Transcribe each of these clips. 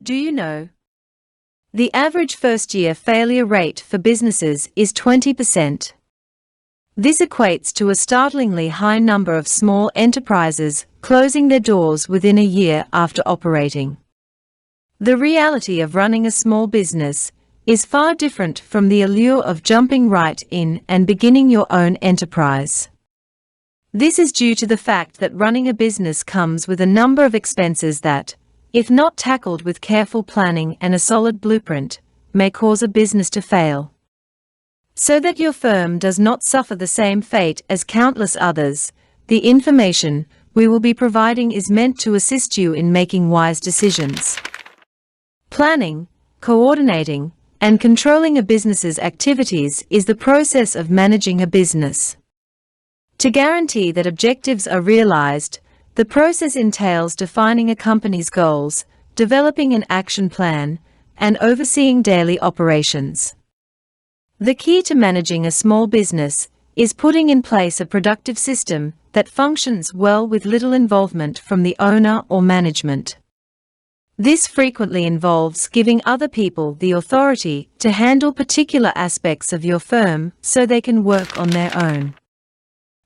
Do you know? The average first-year failure rate for businesses is 20%. This equates to a startlingly high number of small enterprises closing their doors within a year after operating. The reality of running a small business is far different from the allure of jumping right in and beginning your own enterprise. This is due to the fact that running a business comes with a number of expenses that, if not tackled with careful planning and a solid blueprint, may cause a business to fail. So that your firm does not suffer the same fate as countless others, the information we will be providing is meant to assist you in making wise decisions. Planning, coordinating, and controlling a business's activities is the process of managing a business. To guarantee that objectives are realized, the process entails defining a company's goals, developing an action plan, and overseeing daily operations. The key to managing a small business is putting in place a productive system that functions well with little involvement from the owner or management. This frequently involves giving other people the authority to handle particular aspects of your firm so they can work on their own.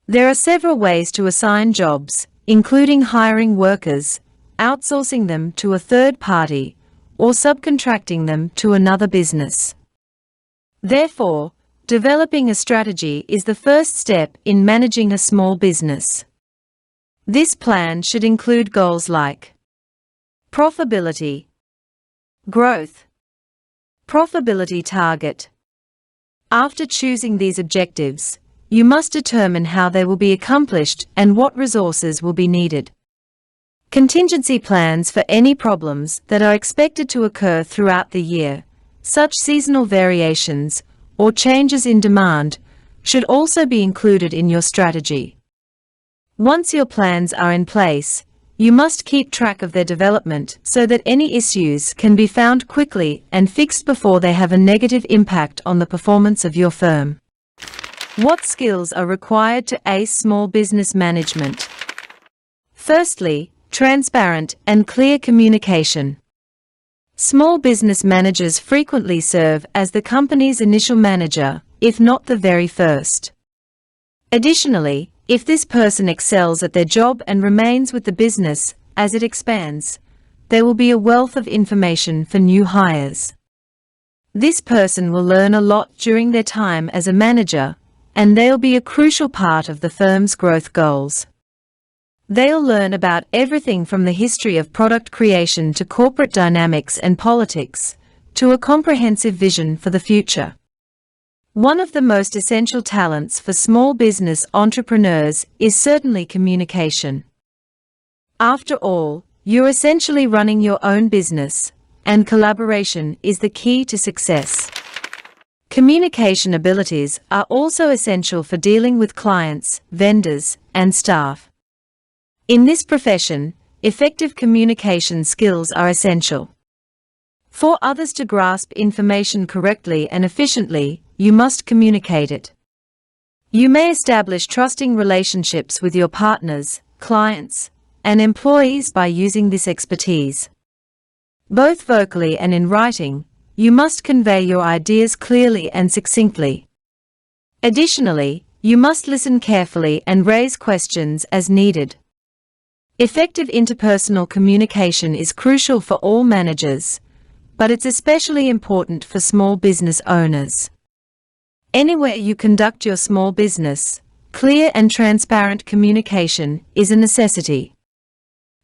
There are several ways to assign jobs, including hiring workers, outsourcing them to a third party, or subcontracting them to another business. Therefore, developing a strategy is the first step in managing a small business. This plan should include goals like profitability, growth, profitability target. After choosing these objectives, you must determine how they will be accomplished and what resources will be needed. Contingency plans for any problems that are expected to occur throughout the year, such seasonal variations or changes in demand, should also be included in your strategy. Once your plans are in place, you must keep track of their development so that any issues can be found quickly and fixed before they have a negative impact on the performance of your firm. What skills are required to ace small business management? Firstly, transparent and clear communication. Small business managers frequently serve as the company's initial manager, if not the very first. Additionally, if this person excels at their job and remains with the business as it expands, there will be a wealth of information for new hires. This person will learn a lot during their time as a manager, and they'll be a crucial part of the firm's growth goals. They'll learn about everything from the history of product creation to corporate dynamics and politics, to a comprehensive vision for the future. One of the most essential talents for small business entrepreneurs is certainly communication. After all, you're essentially running your own business, and collaboration is the key to success. Communication abilities are also essential for dealing with clients, vendors, and staff. In this profession, effective communication skills are essential. For others to grasp information correctly and efficiently, you must communicate it. You may establish trusting relationships with your partners, clients, and employees by using this expertise. Both vocally and in writing, you must convey your ideas clearly and succinctly. Additionally, you must listen carefully and raise questions as needed. Effective interpersonal communication is crucial for all managers, but it's especially important for small business owners. Anywhere you conduct your small business, clear and transparent communication is a necessity.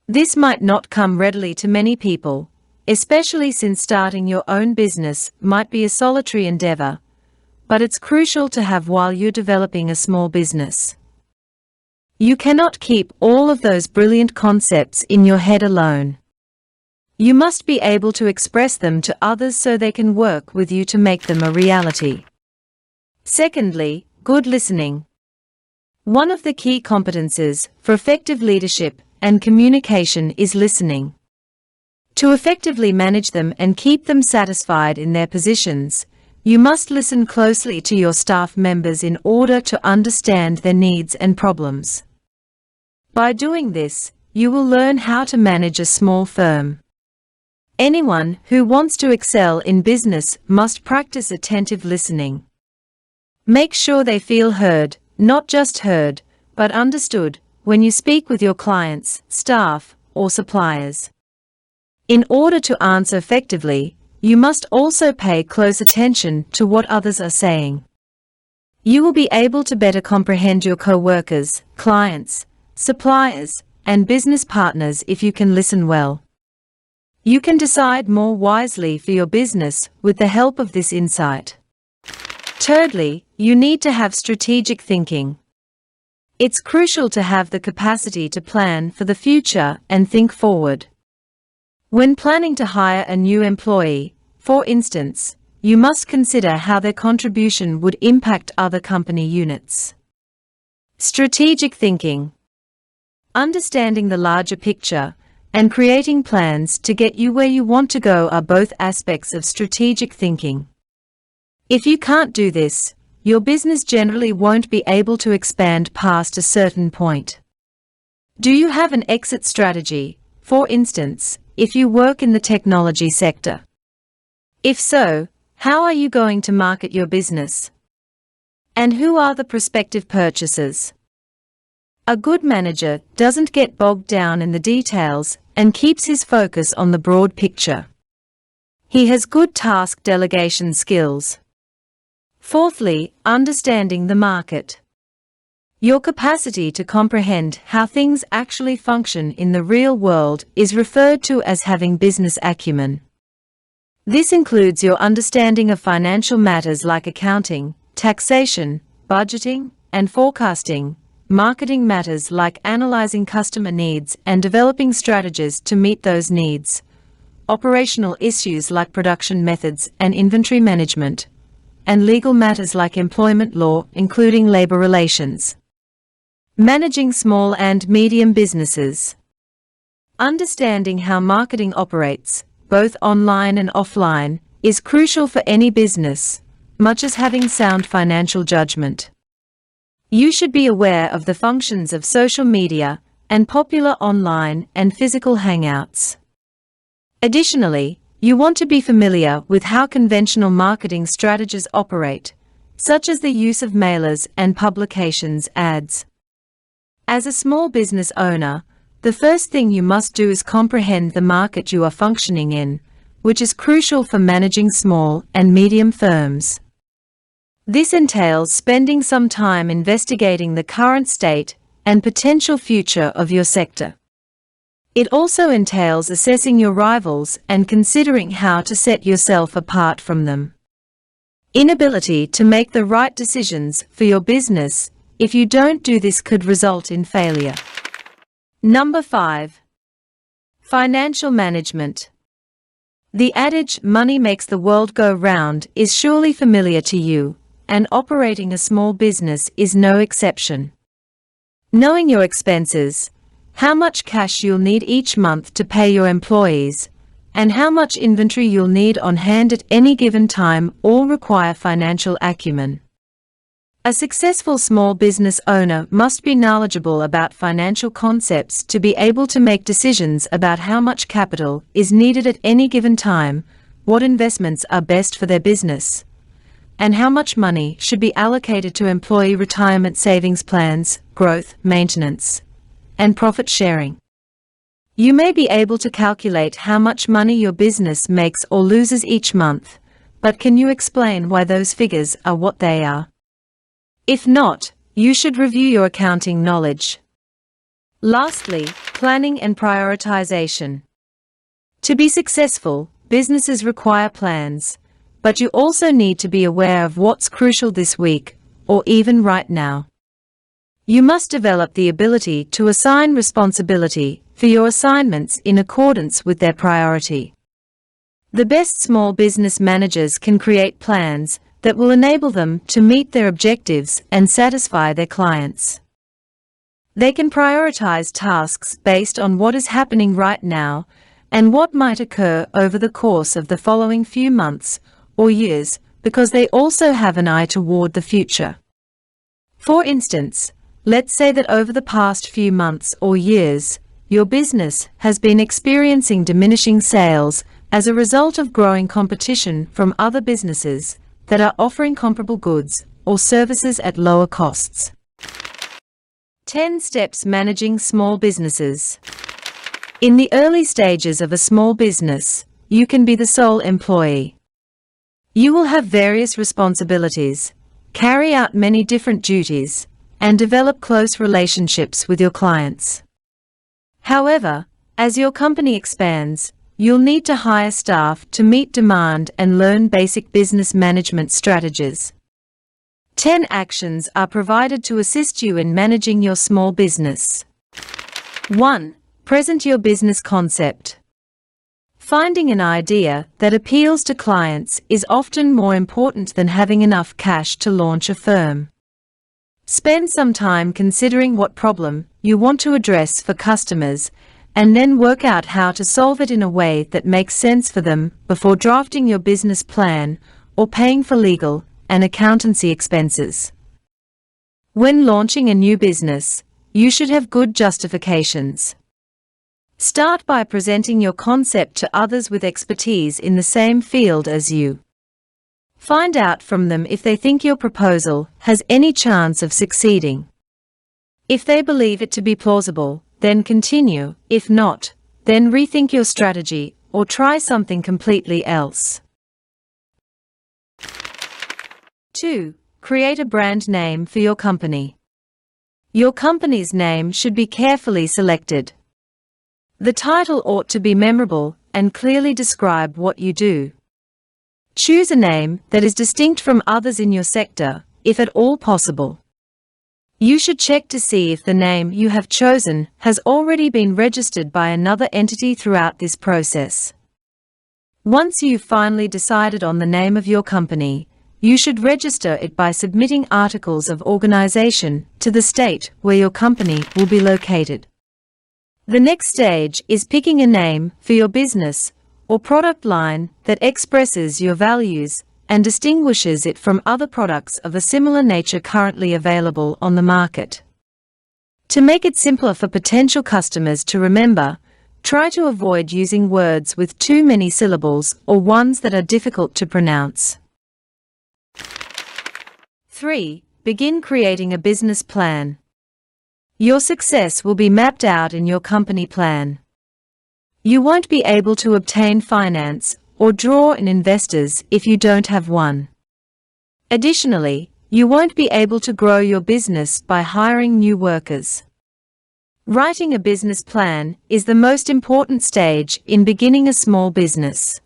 This might not come readily to many people, especially since starting your own business might be a solitary endeavor, but it's crucial to have while you're developing a small business. You cannot keep all of those brilliant concepts in your head alone. You must be able to express them to others so they can work with you to make them a reality. Secondly, good listening. One of the key competences for effective leadership and communication is listening. To effectively manage them and keep them satisfied in their positions, you must listen closely to your staff members in order to understand their needs and problems. By doing this, you will learn how to manage a small firm. Anyone who wants to excel in business must practice attentive listening. Make sure they feel heard, not just heard, but understood, when you speak with your clients, staff, or suppliers. In order to answer effectively, you must also pay close attention to what others are saying. You will be able to better comprehend your co-workers, clients, suppliers, and business partners if you can listen well. You can decide more wisely for your business with the help of this insight. Thirdly, you need to have strategic thinking. It's crucial to have the capacity to plan for the future and think forward. When planning to hire a new employee, for instance, you must consider how their contribution would impact other company units. Strategic thinking. Understanding the larger picture and creating plans to get you where you want to go are both aspects of strategic thinking. If you can't do this, your business generally won't be able to expand past a certain point. Do you have an exit strategy, for instance, if you work in the technology sector? If so, how are you going to market your business? And who are the prospective purchasers? A good manager doesn't get bogged down in the details and keeps his focus on the broad picture. He has good task delegation skills. Fourthly, understanding the market. Your capacity to comprehend how things actually function in the real world is referred to as having business acumen. This includes your understanding of financial matters like accounting, taxation, budgeting, and forecasting, marketing matters like analyzing customer needs and developing strategies to meet those needs, operational issues like production methods and inventory management, and legal matters like employment law, including labor relations. Managing small and medium businesses. Understanding how marketing operates, both online and offline, is crucial for any business, much as having sound financial judgment. You should be aware of the functions of social media and popular online and physical hangouts. Additionally, you want to be familiar with how conventional marketing strategies operate, such as the use of mailers and publications ads. As a small business owner, the first thing you must do is comprehend the market you are functioning in, which is crucial for managing small and medium firms. This entails spending some time investigating the current state and potential future of your sector. It also entails assessing your rivals and considering how to set yourself apart from them. Inability to make the right decisions for your business, if you don't do this, could result in failure. Number 5. Financial management. The adage, "money makes the world go round," is surely familiar to you, and operating a small business is no exception. Knowing your expenses, how much cash you'll need each month to pay your employees, and how much inventory you'll need on hand at any given time all require financial acumen. A successful small business owner must be knowledgeable about financial concepts to be able to make decisions about how much capital is needed at any given time, what investments are best for their business, and how much money should be allocated to employee retirement savings plans, growth, maintenance, and profit sharing. You may be able to calculate how much money your business makes or loses each month, but can you explain why those figures are what they are? If not, you should review your accounting knowledge. Lastly, planning and prioritization. To be successful, businesses require plans, but you also need to be aware of what's crucial this week, or even right now. You must develop the ability to assign responsibility for your assignments in accordance with their priority. The best small business managers can create plans that will enable them to meet their objectives and satisfy their clients. They can prioritize tasks based on what is happening right now and what might occur over the course of the following few months or years, because they also have an eye toward the future. For instance, let's say that over the past few months or years, your business has been experiencing diminishing sales as a result of growing competition from other businesses that are offering comparable goods or services at lower costs. 10 Steps Managing Small Businesses. In the early stages of a small business, you can be the sole employee. You will have various responsibilities, carry out many different duties, and develop close relationships with your clients. However, as your company expands, you'll need to hire staff to meet demand and learn basic business management strategies. 10 actions are provided to assist you in managing your small business. 1. Present your business concept. Finding an idea that appeals to clients is often more important than having enough cash to launch a firm. Spend some time considering what problem you want to address for customers, and then work out how to solve it in a way that makes sense for them before drafting your business plan or paying for legal and accountancy expenses. When launching a new business, you should have good justifications. Start by presenting your concept to others with expertise in the same field as you. Find out from them if they think your proposal has any chance of succeeding. If they believe it to be plausible, then continue. If not, then rethink your strategy or try something completely else. 2. Create a brand name for your company. Your company's name should be carefully selected. The title ought to be memorable and clearly describe what you do. Choose a name that is distinct from others in your sector, if at all possible. You should check to see if the name you have chosen has already been registered by another entity throughout this process. Once you've finally decided on the name of your company, you should register it by submitting articles of organization to the state where your company will be located. The next stage is picking a name for your business or product line that expresses your values and distinguishes it from other products of a similar nature currently available on the market. To make it simpler for potential customers to remember, try to avoid using words with too many syllables or ones that are difficult to pronounce. 3. Begin creating a business plan. Your success will be mapped out in your company plan. You won't be able to obtain finance or draw in investors if you don't have one. Additionally, you won't be able to grow your business by hiring new workers. Writing a business plan is the most important stage in beginning a small business.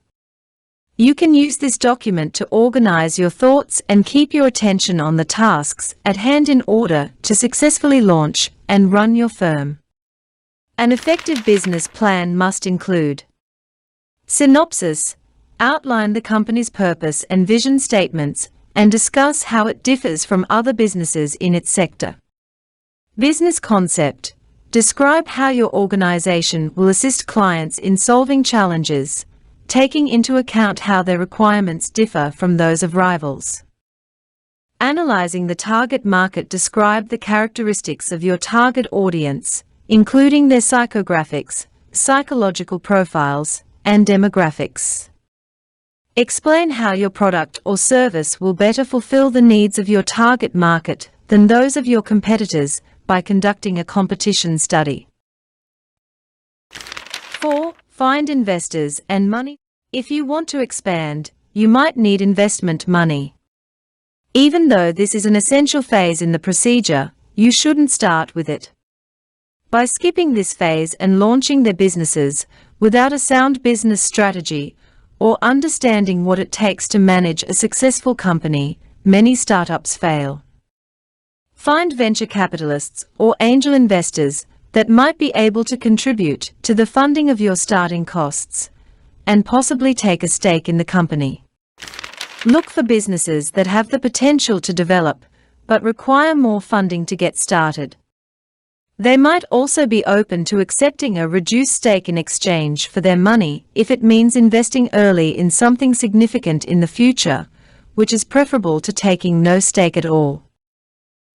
You can use this document to organize your thoughts and keep your attention on the tasks at hand in order to successfully launch and run your firm. An effective business plan must include synopsis, outline the company's purpose and vision statements, and discuss how it differs from other businesses in its sector. Business concept, describe how your organization will assist clients in solving challenges, taking into account how their requirements differ from those of rivals. Analyzing the target market, describe the characteristics of your target audience, including their psychographics, psychological profiles, and demographics. Explain how your product or service will better fulfill the needs of your target market than those of your competitors by conducting a competition study. 4. Find investors and money. If you want to expand, you might need investment money. Even though this is an essential phase in the procedure, you shouldn't start with it. By skipping this phase and launching their businesses without a sound business strategy or understanding what it takes to manage a successful company, many startups fail. Find venture capitalists or angel investors that might be able to contribute to the funding of your starting costs and possibly take a stake in the company. Look for businesses that have the potential to develop but require more funding to get started. They might also be open to accepting a reduced stake in exchange for their money if it means investing early in something significant in the future, which is preferable to taking no stake at all.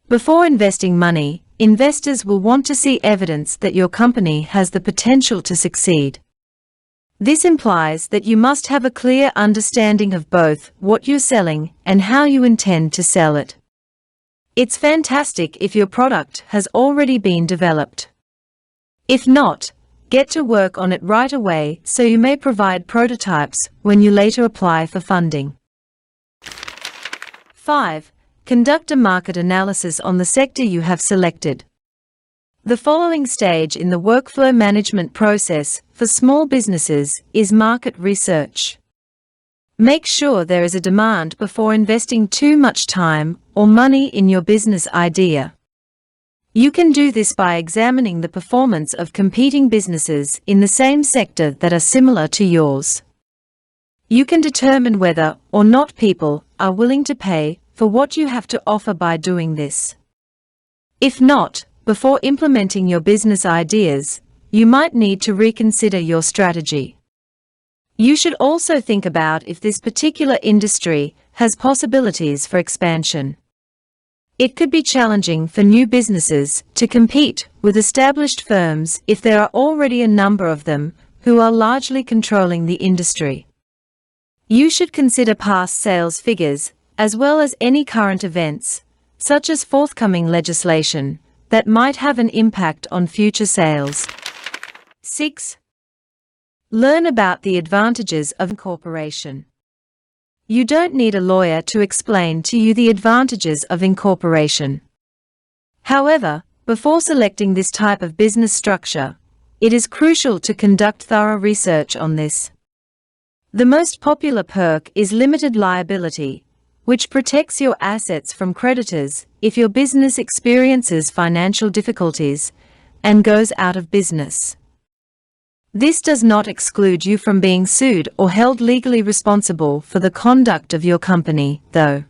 Before investing money, investors will want to see evidence that your company has the potential to succeed. This implies that you must have a clear understanding of both what you're selling and how you intend to sell it. It's fantastic if your product has already been developed. If not, get to work on it right away so you may provide prototypes when you later apply for funding. 5. Conduct a market analysis on the sector you have selected. The following stage in the workflow management process for small businesses is market research. Make sure there is a demand before investing too much time or money in your business idea. You can do this by examining the performance of competing businesses in the same sector that are similar to yours. You can determine whether or not people are willing to pay for what you have to offer by doing this. If not, before implementing your business ideas, you might need to reconsider your strategy. You should also think about if this particular industry has possibilities for expansion. It could be challenging for new businesses to compete with established firms if there are already a number of them who are largely controlling the industry. You should consider past sales figures as well as any current events, such as forthcoming legislation, that might have an impact on future sales. 6. Learn about the advantages of incorporation. You don't need a lawyer to explain to you the advantages of incorporation. However, before selecting this type of business structure, it is crucial to conduct thorough research on this. The most popular perk is limited liability, which protects your assets from creditors if your business experiences financial difficulties and goes out of business. This does not exclude you from being sued or held legally responsible for the conduct of your company, though.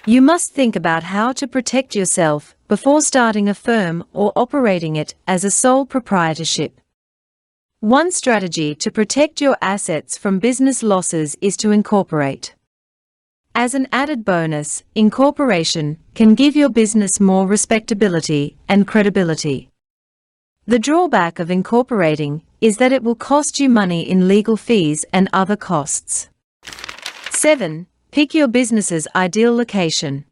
You must think about how to protect yourself before starting a firm or operating it as a sole proprietorship. One strategy to protect your assets from business losses is to incorporate. As an added bonus, incorporation can give your business more respectability and credibility. The drawback of incorporating is that it will cost you money in legal fees and other costs. 7. Pick your business's ideal location.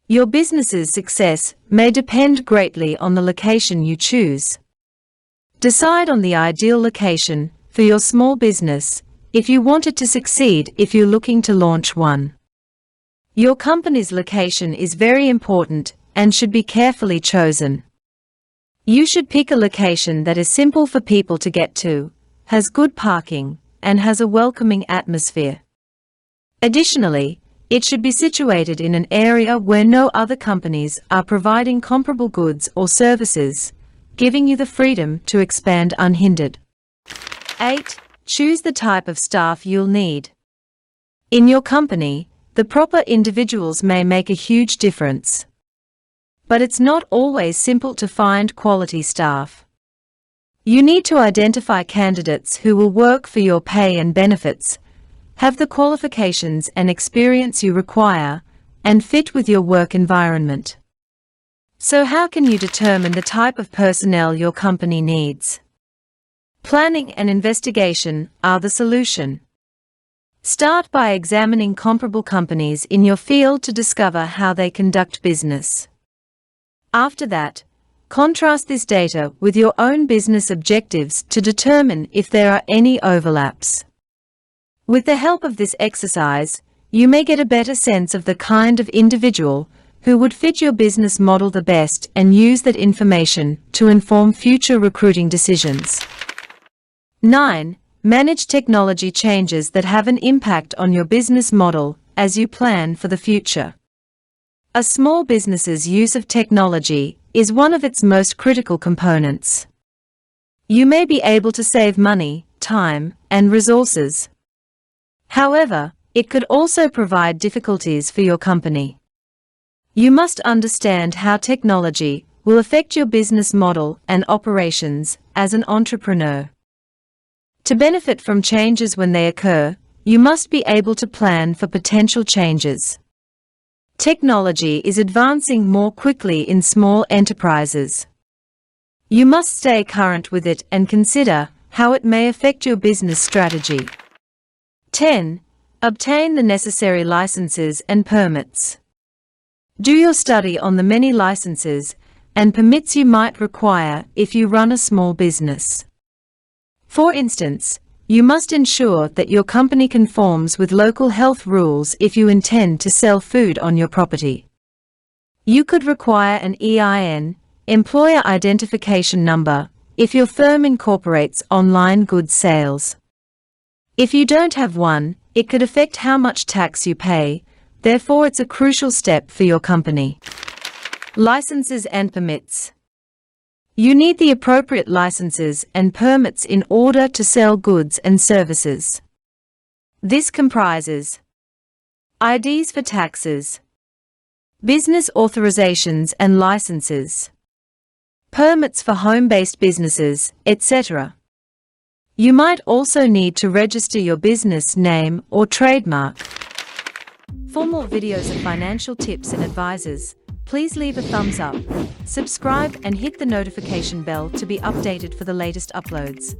Your business's success may depend greatly on the location you choose. Decide on the ideal location for your small business if you want it to succeed if you're looking to launch one. Your company's location is very important and should be carefully chosen. You should pick a location that is simple for people to get to, has good parking, and has a welcoming atmosphere. Additionally, it should be situated in an area where no other companies are providing comparable goods or services, giving you the freedom to expand unhindered. 8. Choose the type of staff you'll need. In your company, the proper individuals may make a huge difference. But it's not always simple to find quality staff. You need to identify candidates who will work for your pay and benefits, have the qualifications and experience you require, and fit with your work environment. So how can you determine the type of personnel your company needs? Planning and investigation are the solution. Start by examining comparable companies in your field to discover how they conduct business. After that, contrast this data with your own business objectives to determine if there are any overlaps. With the help of this exercise, you may get a better sense of the kind of individual who would fit your business model the best and use that information to inform future recruiting decisions. 9. Manage technology changes that have an impact on your business model as you plan for the future. A small business's use of technology is one of its most critical components. You may be able to save money, time, and resources. However, it could also provide difficulties for your company. You must understand how technology will affect your business model and operations as an entrepreneur. To benefit from changes when they occur, you must be able to plan for potential changes. Technology is advancing more quickly in small enterprises. You must stay current with it and consider how it may affect your business strategy. 10. Obtain the necessary licenses and permits. Do your study on the many licenses and permits you might require if you run a small business. For instance, you must ensure that your company conforms with local health rules if you intend to sell food on your property. You could require an EIN, employer identification number, if your firm incorporates online goods sales. If you don't have one, it could affect how much tax you pay, therefore it's a crucial step for your company. Licenses and permits. You need the appropriate licenses and permits in order to sell goods and services. This comprises IDs for taxes, business authorizations and licenses, permits for home-based businesses, etc. You might also need to register your business name or trademark. For more videos of financial tips and advices, please leave a thumbs up, subscribe and hit the notification bell to be updated for the latest uploads.